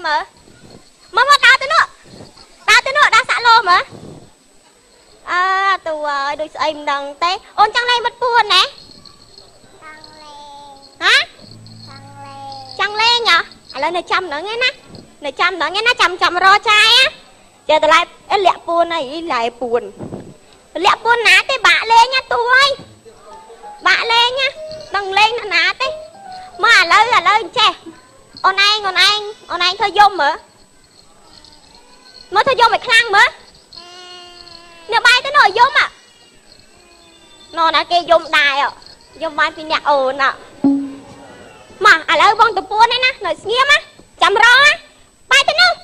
mở mà đào tới nữa đào xả lô mà à tụi đôi em đằng té ôn trăng lên mất buồn nè hả trăng lên nhở lên này chăm nữa nghe nè chăm ro trai á chờ tụi lại lẹ buồn này lại buồn ná tới bạ lên nha tôi bạ lên nha đằng lên là ná tới mà lời che ôn anh thôi dung mà mới thôi dung mày khăn mà nè bay tới nồi dung à nó đã kia dung đài à dung bay phi nhạc ồn à mà lời bông tụi buôn này nè nồi nghiêm á chăm ro á bay tới đâu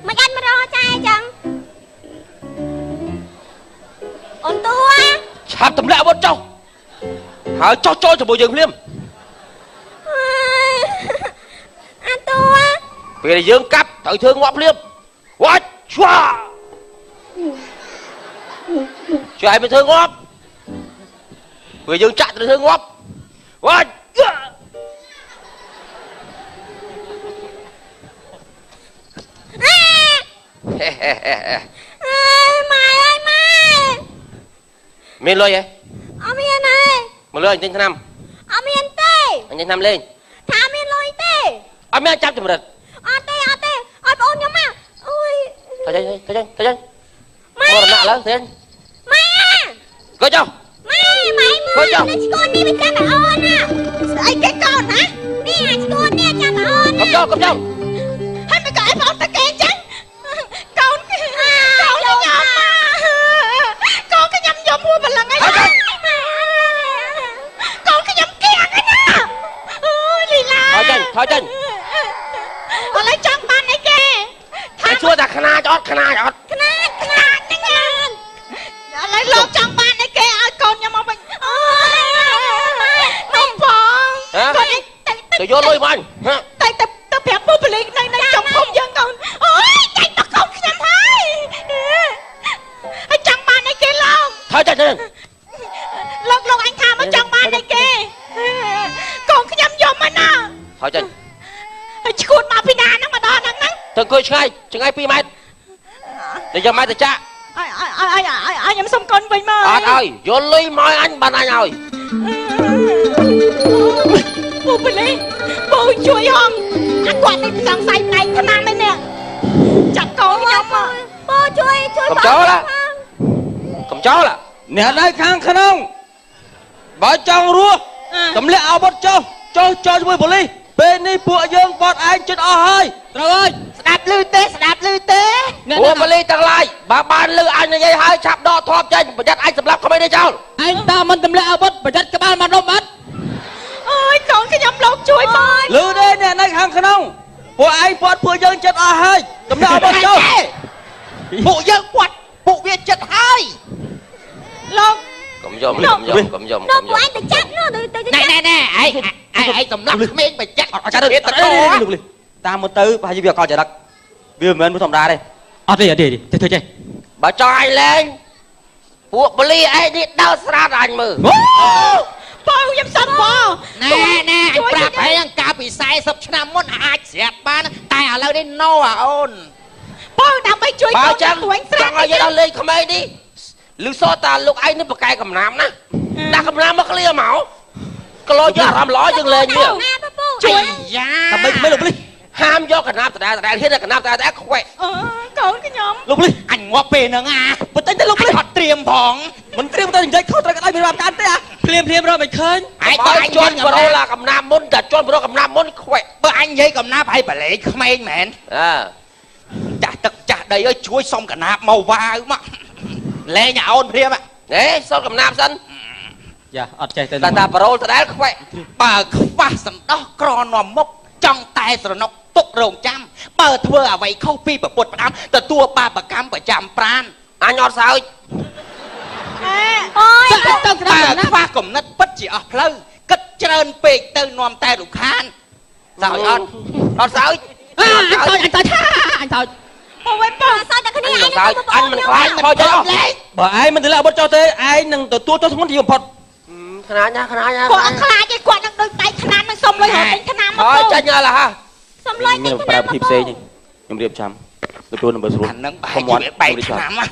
mày anh mà ro trai chẳng ôn tua chạp tầm lạ bọn cháu hả cho cho bộ dương liêm anh tua vì là dương cắp thời thương ngọc liêm quá chua cho ai mới thương ngọc vì dương chạy từ thương ngọc quá Mai ơi Mai miền lôi vậy miền này một lôi anh tinh năm miền tây anh tinh năm lên thả miền lôi tây miền chăm chừng một đợt tây ôn nhau mà ôi thôi chơi mua làm nạ lớn thế Mai à coi cho Mai mày nó chỉ con đi bên cha mẹ ôn à ấy cái con hả nè chỉ con nè cha mẹ ôn cầm cho hay mày cãi phong ta kén chứ con nó nhầm con cái nhầm vô mua một lần ấy con cái nhầm kẹt ấy nè ôi lì la thôi chân con lấy trong ban này kìa thằng xua ta khana chót khana nhanh nhanh lấy lột trong ban này kìa con nhầm ông mình không còn tôi vô lôi mình tại tao bẹp bố bà liền này chồng không dân con ôi chạy tao không cái nhầm thôi ở trong ban này kia luôn thôi chân lúc anh tham ở trong ban này kia còn cái nhầm vô mình à thôi chân chuột mà phi đà nó mà đo nắng thằng cười chừng ai pi mét để cho mai ta cha ai nhầm xong con vậy mà ơi vô lôi mỏi anh bàn anh ơi bố bà liền bố chui không anh quạt này sang say này con ăn đây nè chặt con cái nhầm mà bố chui cầm chó là nè đây khang khăn không bà trong rùa cầm lẹ áo bớt cho với bồ ly bên đi bụa dương bọt anh chết hơi rồi ơi đạp lư tế bụa bồ ly tăng lại bà ban lư anh như vậy hai chạp đo thọp chân và dắt anh sầm lấp không đi cháu anh ta mình cầm lẹ áo bớt và dắt cái ban mặt đông mắt ôi con cái nhầm lột chui bơi lư đây nè đây khang khăn không bụa anh bụa dương chết hơi cầm lẹ áo bớt cho bụa dương quạt bụa việt chết hơi lột cầm dùm nó của anh tự chắc nó nè ai tầm lắm miếng mày chắc cha được ta một tư hai việc còn chờ đặt vì mình muốn thòng đá đây đi thôi chơi bà cho anh lên bụa bồ ly ai đi đau sát anh mừ bao nhiêu sân bò nè anh prap hay anh cà bị sai sập năm món ai xẹt ban tai ở lâu đi nô à ôn bao đam bay chui bao chân chẳng ai đâu lên không ai đi lưu so ta lúc anh nó bật cay cầm nám ná đã cầm nám mất lia máu cái lối cho làm lối dừng lên nhỉ chui da cầm mấy lục ly ham do cả nam ta đã hết cả nam ta đã khỏe con cái nhóm lục ly anh ngọt bền nữa à mình tính tới lục ly thật triềm phỏng mình triềm tới vậy không tới cái đây mình làm cái anh thế à triềm rồi mình khơi ai chọn bro là cầm nam môn cả chọn bro cầm nam môn khỏe bữa anh vậy cầm nắp hay bà lệ không anh mẹn chả đây ơi chuối xong cả nắp màu va mà lê nhà ôn thêm ạ đấy sao cầm nam sân dạ chơi tên ta bro ta đã khỏe bà khóa sẵn đó còn nòm mốc trong tay sẵn nó tục rồng chăm bà thưa à vậy không phi bà bột bà đám ta tua bà cam bà chạm pran anh nhọt sao ôi bà khóa cầm nất bất chỉ ở lâu cất ច្រើនពេកទៅនាំតែរំខាន សើចអត់អត់សើច អញសើចអញសើច មកវិញបងសើចតែគ្នាឯង សើចអញមិនខ្លាចខោចអស់ បើឯងមិនទម្លាក់អាវុធចោលទេឯងនឹងទទួលទោសធ្ងន់ជាបំផុត ខ្លាចណាខ្លាចណា គាត់អត់ខ្លាចទេគាត់នឹងដូចដៃថ្នាំនឹងសុំលុយរកទិញថ្នាំមក ហើយចាញ់ឡើយហ៎ សុំលុយទិញថ្នាំមក ខ្ញុំរៀបចំទទួលនឹងបើស្រួល អានឹងបែកជាបែកឆ្នាំណា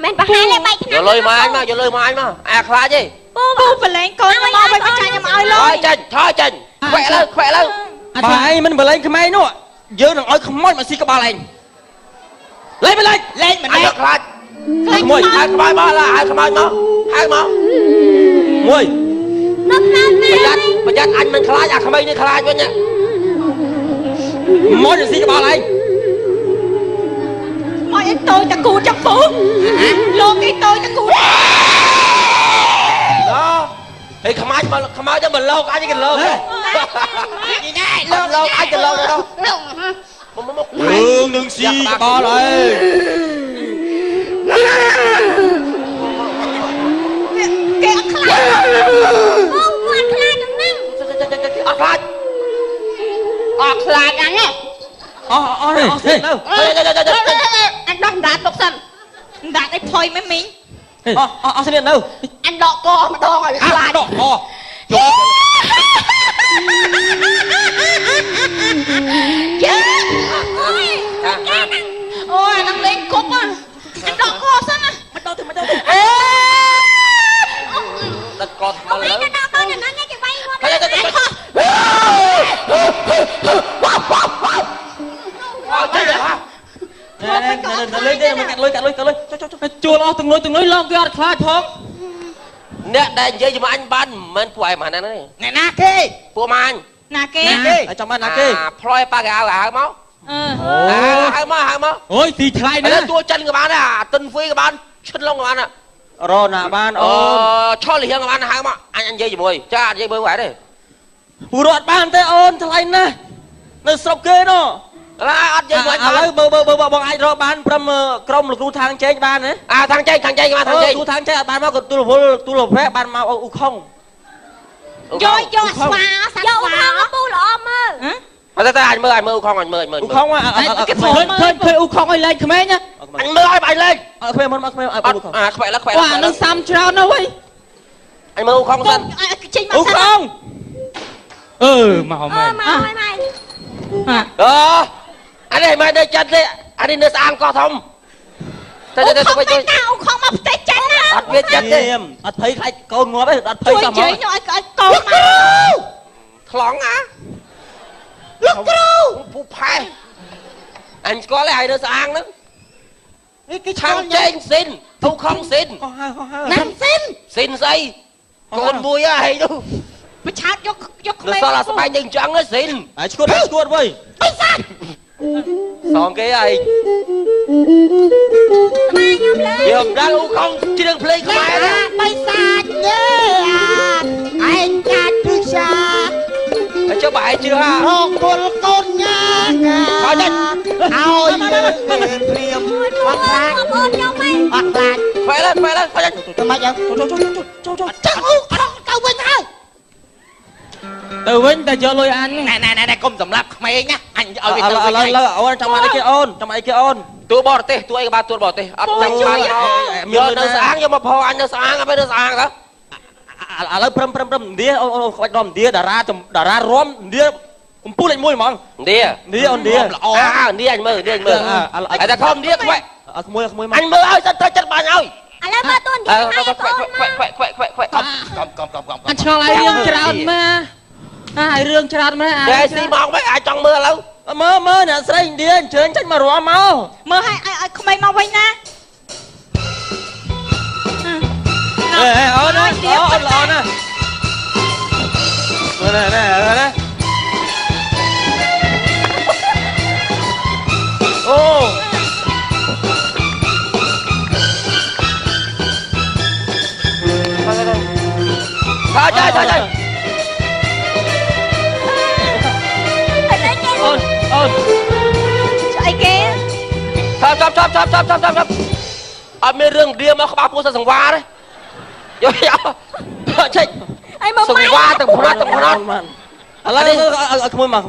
មិនប្រហែលទេបែកថ្នាំ យកលុយមកអញមកយកលុយមកអញមកអាខ្លាចទេ ពូបលែងកូនមកវិញបញ្ចាញខ្ញុំឲ្យលុ ហើយ យចាញ់ថយចាញ់ខ្វែលើខ្វែលើ បើឯងមិនបលែងខ្មែរនោះយើងនឹងឲ្យខ្មោចមកស៊ីក្បាលឯងលេងមិនលេង លេងមិន អញ លេង ខ្លាចខ្មោចហើយខ្មោចមកឡើយហើយខ្មោចមកហើយមក មួយ នៅផ្នែកណា ប្រយ័ត្នអញមិនខ្លាចអាក្មេងនេះខ្លាចវិញណា ខ្មោចមកស៊ីក្បាលឯង មកឯងតូចតគូចាំពូលោកឯងតូចតគូ ហើយខ្មោចមកខ្មោចទៅមកលោកអញក៏លោកដែរ នេះណែ លោកអញក៏លោកដែរមក យើងនឹងស៊ីក្បាលឯង គេអត់ខ្លាចបងគាត់ខ្លាចនឹងហ្នឹង អត់ខ្លាច អត់ខ្លាចអញទេ អស់នេះទៅ អញដោះដាតទុកសិនដាតឲ្យថយមិនមីង អស់ស្នៀននៅ អញដកកម្ដងឲ្យខ្លាច ដកក ជើអូយនឹងលេងគប់អញដកកសិនណាមិនដកទៅមិនដកទៅ ដឹកកត់មក អូ លើ យដល់ដល់ហ្នឹងគេវាយមក ហើយទៅទៅអត់ចេះហ៎ លេងទេមិនកាត់លុយជួលអស់ទាំងលុយឡើងគេអត់ខ្លាចផង អ្នកដែលនិយាយជាមួយអញបានមិនពួកឯងមកណានេះ អ្នកណាគេ ពួកម៉ាញ់ ណាគេ ចាំបានណាគេ ផ្លយប៉ាកៅហៅមក ហៅមក អូយទីថ្លៃណា ហើយតួចិនក៏បានដែរអាតិនហ្វីក៏បានឈិនឡុងក៏បាន រណាបានអូន ឆលលៀងក៏បានហៅមកអញនិយាយជាមួយចានិយាយមើលហ៎ទេ ពូរត់បានទេអូនថ្លៃណាស់នៅស្រុកគេនោះ ឡើយអត់និយាយមួយ ឥឡូវបើបងអាចរកបានព្រមក្រុមលោកគ្រូທາງចេញបានណា ທາງចេញក៏បានທາງចេញ គ្រូທາងចេញអត់បានមកក៏ទូលវលទូលវែបានមកអ៊ូខុង យកស្វាសាក់ស្វាពូល្អមើល អត់តែអញមើលអ៊ូខុងអញមើល អ៊ូខុងឃើញអ៊ូខុងឲ្យលេងក្មេងណា អញមើលឲ្យបាញ់លេង អត់ក្មេងមកក្មេងឲ្យអ៊ូខុង ខ្វែលខ្វែល វ៉ានឹងសាំច្រើនណាស់វ៉ៃ អញមើលអ៊ូខុងសិន ចេញមក អ៊ូខុងមកមែន មកហើយម៉ែ អានេះមិនได้ចិត្តទេអានេះនៅស្អាងកោះធំទៅទៅទៅទៅ តាអូខំមកផ្ទៃចាញ់ណា អត់វាចិត្តទេ អត់ភ័យខ្លាចកូនងាប់ទេអត់ភ័យ ជួយ សោះ ជើ មក ញឲ្យកូនមក ថ្លង់អាលោកគ្រូពូផែអញស្គាល់ទេឲ្យនៅស្អាងហ្នឹង នេះគេ ខាងចេញស៊ីនអ៊ូខុងស៊ីន ណាំស៊ីន ស៊ីនស្អីកូនមួយហើយនោះ ប្រឆាតយកក្ នៅ មេង សល់អាស្បែកយើងចឹងស៊ីន ហើយឈួតវ៉ៃ បិសាច សងគេហើយ ស្បែកខ្ញុំលើ យើងដល់អ៊ូខុងជ្រៀងភ្លេងខ្មែរប ិសាចទេឯងចាត់ពិសា ហើយចុះបើឯងជឿហ่าร ងពលកូនញ៉ា ហើយចា ឲ្យព្រៀមអត់ខ្លាចបងខ្ញុំហីអត់ខ្លាច ខ្វែឡើងហើយ ទៅមកយ៉ាងចាំអូអត់ទៅវិញហើយ ទៅវិញតែយកលុយអញ ណែកុំសម្លាប់ក្មេងណាអញឲ្យវា ឥ ទៅ ឡូវអូនចាំមកអីគេអូនចាំមកអីគេអូន ទួបរទេសទួអីក៏បានទួបរទេសអត់ចាំឆ្លាតយកនៅស្អាងយកមកផអញនៅស្អាងទៅនៅស្អាងទៅ ឥឡូវព្រមឥណ្ឌាអូនខ្វាច់រំឥណ្ឌាតារារំឥណ្ឌាកំពូលលេខ1ហ្មង ឥណ្ឌា ឥណ្ឌាអូនឥណ្ឌា ល្អឥណ្ឌាអញមើលឥណ្ឌាអញមើលហើយតែធំឥណ្ឌាខ្វែ អត់ក្មួយមក អញមើលឲ្យសិនត្រូវចិត្តបាញ់ឲ្យ ឥឡូវមើលតួននិយាយហើយកូនមក កំ អញឆ្ងល់ឲ្យរឿងច្រើនមកឲ្យរឿងច្រើនមក តែស៊ីមកមិនអាចចង់មើលឥឡូវ មើលអ្នកស្រីឥណ្ឌាអញ្ជើញចាញ់មករំមក មើលឲ្យក្មេងមកវិញណា អូនអូនល្អណាស់ណែអូ thôi chơi chơi chơi អូន ស្អីគេ chop chop chop chop chop chop chop chop អត់មានរឿងរៀមមកក្បាលពោះសង្វារទេយកចេញ អីមក សង្វាទាំងប្រត់ទាំងប្រត់ បានឥឡូវឲ្យក្មួយមក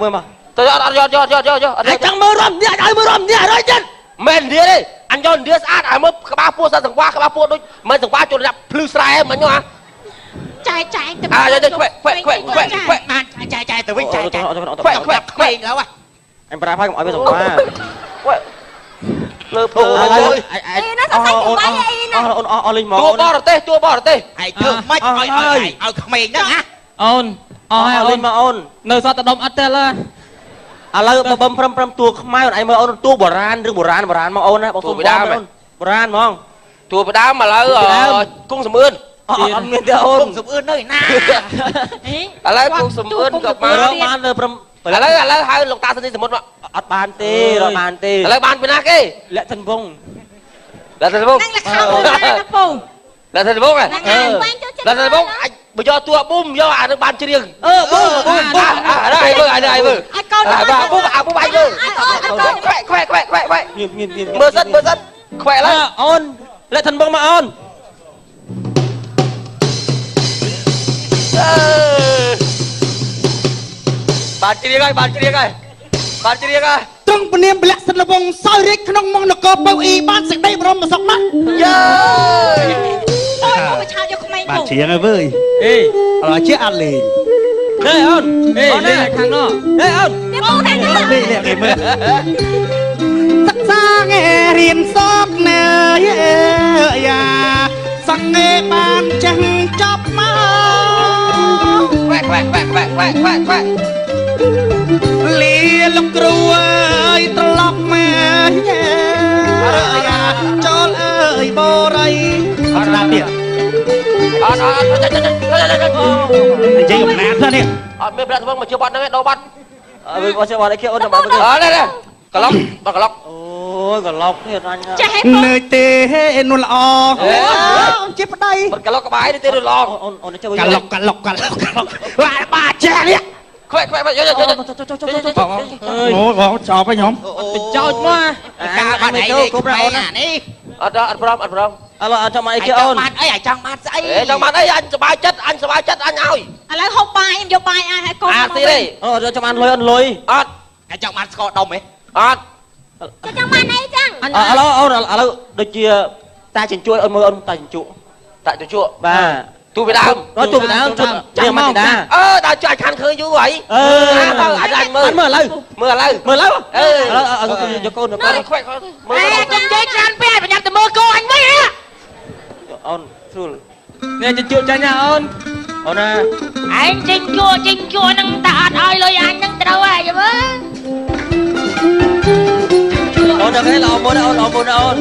ទៅយក អញចង់មើលរំនេះឲ្យមើលរំនេះឲ្យចិត្ត មែនឌីទេអញយកឌីស្អាតឲ្យមើលក្បាលពោះសង្វាក្បាលពោះដូចមិនសង្វាចូលដាក់ភ្លឺស្រែមិញហ៎ ចាយទៅ យកទៅខ្វែបានចាយទៅវិញចាយខ្វែក្មេងแล้วอ่ะ អញប្រាប់ហើយកុំឲ្យវាសង្វា លើពោះ អ អើយ អស់លេងមក តួបរទេស ឯងធ្វើម៉េចឲ្យក្មេងហ្នឹងហ៎ អូនអស់ហើយអូនមកអូននៅសតដុំអត់ទេឥឡូវបើបំព្រមតួខ្មែរអូនឯងមើលអូនតួបុរាណឬបុរាណមកអូនណាបងសុំបងអូនបុរាណហ្មង តួបដើមឥឡូវគង់សំអឿន អត់មានទេអូន សំអឿននៅណា ឥឡូវគង់សំអឿនក៏បាន បានលើព្រម ឥឡូវហៅលោកតាសនីសមុទ្រមក អត់បានទេអត់បានទេ ឥឡូវបានពីណាគេ លក្ខិនវង លក្ខិនវង នឹងលក្ខខណ្ឌណាពូ លក្ខិនវង ហ្នឹងហើយបានចូលចិត្ត លក្ខិនវងអាចបើយកតួប៊ុំយកអានឹងបានច្រៀង ប៊ូ ឲ្យមើលអាពុកបាញ់មើល ឲ្យកូន ខ្វែមើលសិនខ្វែឡើយ អូនលក្ខិនវងមកអូន បានច្រៀងហើយ ទ្រង់ពនាមពលៈសិទ្ធិវង្សសោយរាជក្នុងមងនគរពៅអ៊ីបានសេចក្តីបរមសុខណាស់ យើ អូយមកឆោតយកក្មេង បាន ពូ ច្រៀងហើយវើយ អេ ឥឡូវជាអត់លេង អូនអូនណាខាងនោះអូន នេះពូតែនេះ លេងគេមើលសិក្សាងែរៀនសោកណែយ៉ាសង្ងេបានចេះចប់មក ខ្វែលាលោកគ្រូអើយត្រឡប់មកយ៉ាចូលអើយបរិយអត់ដល់ទៀត អត់ និយាយអំណាចទៅនេះ អត់មានប្រាក់ធ្វើមកជឿបាត់ហ្នឹងឯងដោបាត់ អើអត់គេអូនមក នេះកឡុកកឡុក អូយកន្លប់នេះអញ ចេះហេពូ នៅទេនោះល្អជាប្តី បាត់កឡុកក្បាយនេះទេរឡង អូនចូល កាឡុកបាទចេះនេះ ខ្វែយក អូបងចប់ហើយខ្ញុំ ចោចមក ការបាត់អីនេះក្មេងអានេះ អត់ព្រម ឥឡូវអត់ចាំអីគេអូន បានអីអាចង់បានស្អី ចង់បានអីអញសบายចិត្តអញឲ្យ ឥឡូវហូបបាយខ្ញុំយកបាយឲ្យកូន អា មក ទីនេះ អូចាំបានលុយអត់លុយ អត់ អាចចង់បានស្ករដុំហ៎ អត់ ចង់បានអីចឹង ឥឡូវអូនឥឡូវដូចជាតាចិញ្ជួយអូនមើលអូនតាចិញ្ជក់ តាជជក់ បាទ ទូពីដើម ដល់ជួបដើមជួបចាំមកតា ដល់ចុចខានឃើញយូរហើយ អញមើលមើលឥឡូវ មើលឥឡូវ មើលឥឡូវយកកូន មើលខ្វែមើល កុំនិយាយច្រើនពេកប្រញាប់ទៅមើលកូនអញវិញ អូនស្រួលនេះចិញ្ជួយចាញ់ណាអូនអូនណា ឯងចេញជួនឹងតែអត់ឲ្យលុយអញនឹងត្រូវហើយយមើល អូនដល់គេល្អមុនអូន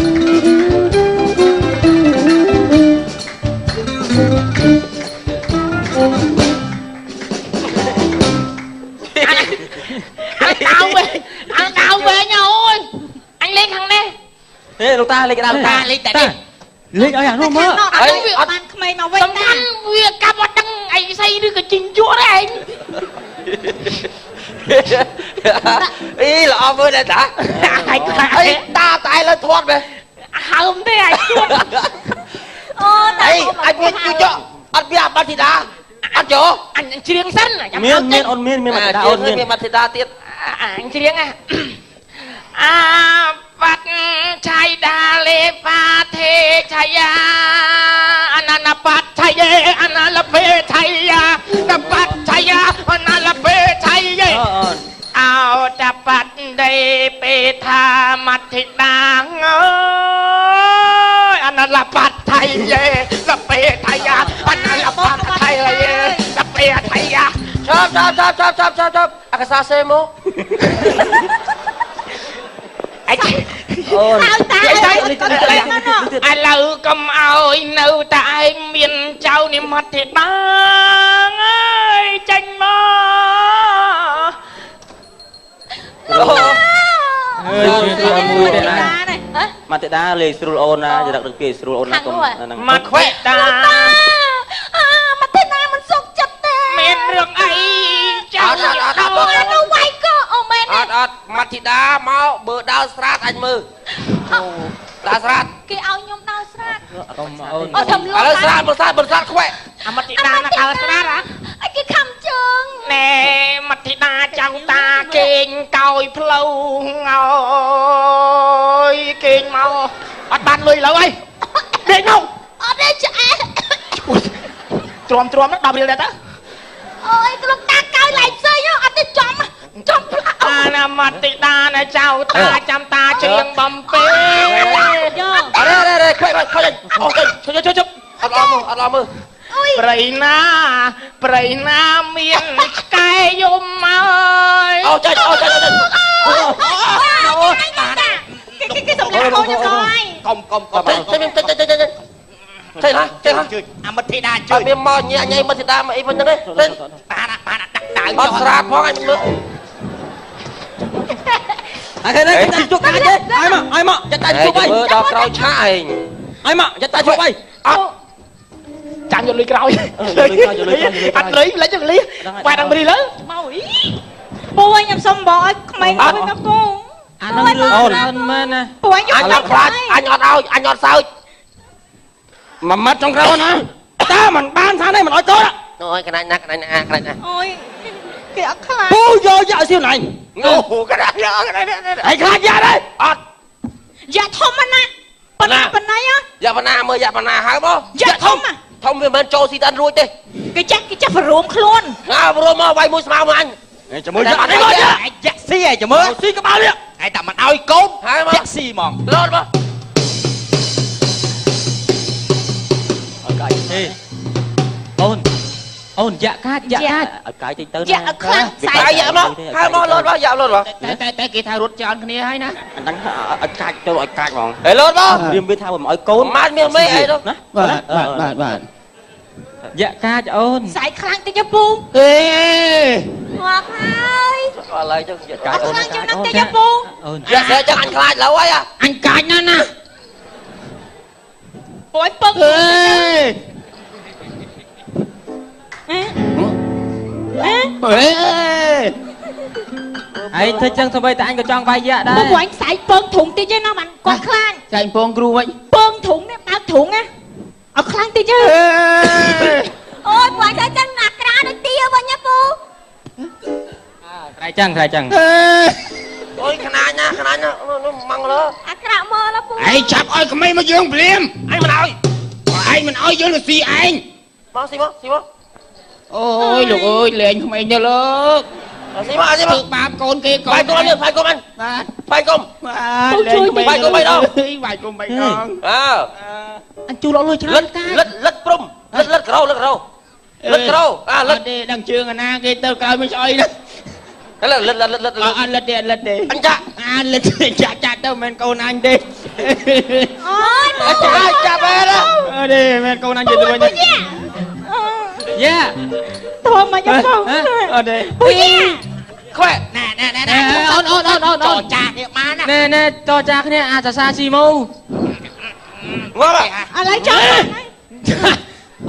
anh đau về nha ôi anh lên thằng này ទេលោកតាលេខដល់តា លេខតែនេះ លេងឲ្យអានោះមើល anh việc bạn không mày mà vậy ta việc cặp một đăng anh xây đưa cái trình chúa đấy anh អីល្អមើលដែរតាអីតាតែលើធាត់មែន không thế anh chuột ô អីអញមានជួយអត់មានអបាត់ធីតាអត់ចូល anh chiếng sân à មានអូនមានមកតាអូនមាន មានបាត់ធីតាទៀត anh chiếng à bắt chạy đà lê pha thế chạy anh là bắt chạy anh là phê chạy bắt chạy anh là phê chạy เอาจะปัดได้ไปทามัดทิดางเอ้ยอันนั้นละปัดไทยเย่ละเปไทยาอันนั้นละปัดไทยเย่ละเปไทยา ชอบអកសាសេមូ ไอ้ អូន เอาตายไอ้เราก็เอาនៅតែឯងមានចៅនិមត្តទេបានអើយចាញ់មក មកទេតាលេខស្រួលអូនណាចរិតដឹកពីស្រួលអូនណាកុំហ្នឹង មកខ្វែតាមកទេណាមិនសុខចិត្តទេមានរឿងអីចៅអត់វាយក៏អូមែន អត់មាត់ធីតាមកបើដើរស្រាតអញមើលដើរស្រាត គេឲ្យខ្ញុំដើរស្រាត កុំអូន អត់ធ្វើល ឥឡូវស្រាតខ្វែ អ អាមតិដាណាកើស្ដារហ៎ អីគេខំជើង ណែមតិដាចៅតាគេងកោយផ្លូវអើយគេងមកអត់បានលុយលើអីដេកមក អត់ទេឆ្អែត ទ្រាំហ្នឹង10រៀលដែរតើ អូយគ្រូតាកោយឡៃផ្សេងអត់ទេចំផ្លាក់ អាណាមតិដាណាចៅតាចាំតាច្រៀងបំពេ យក អរេខ្វាយខ្វាយអូយជប់អត់ឡមើល ប្រៃណាមានឆ្កែយំមក អូចាច់ គេសម្រាប់កូនខ្ញុំហើយក ុំ ចេះណា អាមតិដា អ ជួយ ត់មានមកញ៉ាញ៉ៃមកសិដាមកអីវិញហ្នឹងទេ បានដាក់ដៅ អត់ស្រាតផងអញមើល អើនេះចាជួបកាទេឲ្យមកចាតាជួប មើលដល់ក្រោយឆាឯង ឲ្យមកចាតាជួបអី អត់ ចាំយកលុយក្រោយអត់លុយលេចលីបាត់ដល់រីលើ មកអីពូខ្ញុំសុំបងឲ្យក្មេងមួយមកពូ អានោះរឿងច្រើនមែនណា ពូខ្ញុំ អញអត់ខ្លាចអញអត់ឲ្យអញអត់សើច មួយម៉ាត់ចុងក្រោយណាតើមិនបានថានេះមិនឲ្យកូន អូយខ្លាចណាស់ខ្លាចណាស់ អូយគេអត់ខ្លាច ពូយកយ៉ាសៀវណៃ អូខ្លាចណាស់ ហើយខ្លាចយ៉ាដែរ អត់ យ៉ាធំណាស់ប៉ុណ្ណាយ៉ាបណ្ណាមើលយ៉ាបណ្ណាហើយមក យ៉ាធំ ធំវាមិនចូលស៊ីតាន់រួចទេ គេចាស់បរួមខ្លួន ហើបរួមមកវាយមួយស្មៅមកអញ ជាមួយយ៉ានេះមកយ៉ា យ៉ាក់ស៊ីឯងចាំមើល ស៊ីក្បាលនេះ ឯតែមិនឲ្យកូន ហើយមក យ៉ាក់ស៊ីហ្មង លោតមក អត់កាយទេអូនយ៉ាកាចអត់កាយតិចទៅ យ៉ាអត់ខ្លាំងខ្សែ ហើយយ៉ាមកហើយមកលោតមកយ៉ាលោតមក តែគេថារត់ច្រើនគ្នាហើយណា អញ្ចឹងអត់កាចទៅអត់កាចហ្មង ហេលោតមក រៀមវាថាមិនឲ្យកូន មិនមានមេអីទៅ ណា បាទ យ៉ាកាចអូន ខ្សែខ្លាំងតិចពូ អេ ងាប់ហើយ ឥឡូវចឹងយ៉ាកាច ខ្លាំងជាងនឹងតិចពូ អូន យ៉ាសេចឹងអញខ្លាចឡូវហើយ អញកាចណាស់ណា ពូឲ្យពឹក អេ ហើយធ្វើចឹងទៅបីតែអញក៏ចង់វាយយ៉ាដែរ ពូឲ្យខ្សែពឹងធុងតិចទេណាបានគាត់ខ្លាច ចាញ់ពងគ្រូវិញ ពឹងធុងនេះបើកធុងណាអត់ខ្លាំងតិចទេអូយពូឲ្យតែចឹងអាក្រាដូចទាវិញណាពូ ត្រៃចឹង អូយខ្នាញណាម៉ងលើ អាក្រាមើលណាពូ ឯងចាប់ឲ្យក្មេងមកយើងភ្លាម អញមិនឲ្យ ឯងមិនឲ្យយើងទៅស៊ីឯង មកស៊ីមក អូយលោកអើយលេងក្មេងទៅលោក ស៊ីមក ធ្វើបាបកូនគេកូន បាយកុំអញបាយកុំអញ បាទ បាយកុំ បាទលេងក្មេង បាយកុំ3ដង បាយកុំ3ដង អើ អញជួលអស់លុយច្រើនតា លិតព្រំលិតក្រោលិតក្រោលិត ទេដឹងជើងអាណាគេទៅក្រោយមិនស្អីណា លិត អត់លិតទេ អញចា លិតចាក់ទៅមិនកូនអញទេ អូយពូ ចាប់ហើយ អត់ទេមិនកូនអញទៅវិញ យ៉ា ធំមកយកពូ អត់ទេ ពូយ៉ា ខ្វែ ណែអូនចានេះបានណា ណែតចាគ្នាអាចសាស៊ីមូ ងល់ ឥឡូវចាំ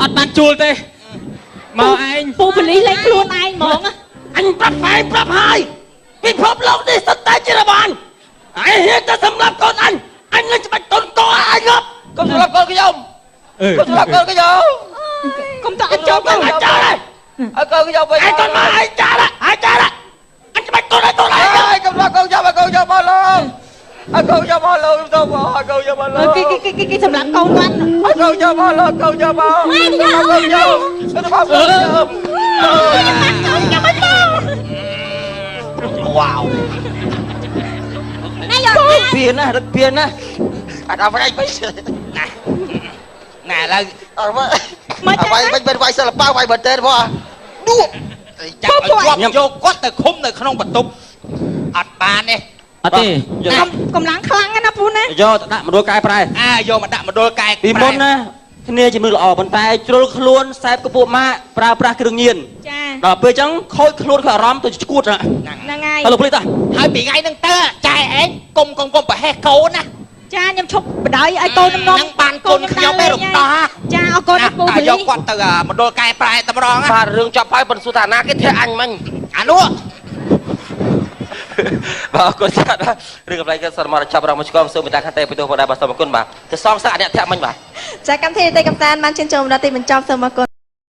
អត់បានជួលទេមកឯង ពូបលីលេងខ្លួនឯងហ្មង អញប្រាប់ហើយពិភពលោកនេះស្ទើរជារបានឯងហ៊ានតែសម្រាប់កូនអញនឹងច្បាច់តន់តអញងាប់ កុំសម្រាប់កូនខ្ញុំកុំសម្រាប់កូនខ្ញុំ កុំតអត់ចូល អញចាដែរ ឲ្យកូនខ្ញុំវិញ ឯងតន់មកឯងចាដែរអញច្បាច់តន់ឲ្យ ហើយកុំសម្រាប់កូនខ្ញុំឲ្យកូនខ្ញុំមកលើឲ្យកូនខ្ញុំមកលើទៅមកឲ្យកូនខ្ញុំមកលើ គេសម្រាប់កូនគាត់ ឲ្យកូនខ្ញុំមកលើកូនខ្ញុំមកទៅមកកូនខ្ញុំទៅមកកូនខ្ញុំ វ៉ាវ ណែយក ពៀនណារត់ពៀនណា អត់ឲ្យវិញណែឥឡូវ អត់វិញវិញវាយសិល្បៈវាយមែនទេបងដួក ចាប់ឲ្យជាប់យកគាត់ទៅឃុំនៅក្នុងបន្ទប់អត់បានទេ អត់ទេ កម្លាំងខ្លាំងណាពូណា យកទៅដាក់មណ្ឌលកែប្រែ យកមកដាក់មណ្ឌលកែ ពីមុនណាគ្នាជាមើលល្អប៉ុន្តែជ្រុលខ្លួនខ្សែកពុកម៉ាប្រើប្រាស់គ្រឿងញៀន ចា ដល់ពេលអញ្ចឹងខូចខ្លួនខ្លួនអារម្មណ៍ទៅឈួត ហ្នឹងហើយ ហើយលោកភ្លេចតា ហើយពីថ្ងៃហ្នឹងទៅចាយឯងកុំប្រហែសកូនណា ចាខ្ញុំឈប់បដ ாய் ឲ្យកូនខ្ញុំ នឹងបានកូនខ្ញុំឯងរំដោះ ចាអរគុណពូបលី យកគាត់ទៅមណ្ឌលកែប្រែតែម្ដង បាទរឿងចប់ហើយប៉ុន្តែសួរថាណាគេធាក់អញមិញ អានោះ បាទអរគុណចាត់រឿងកំ pl គេសរមកចាប់រងមកឆ្កងសូមមេត្តាខន្តីពីទោសផងដែរបាទសូមអរគុណបាទទៅសងសាក់អ្នកធាក់មិញបាទ ចាកម្មវិធីទេកំសាន្តបានជិនចូលមកដល់ទីបញ្ចប់សូមអរគុណ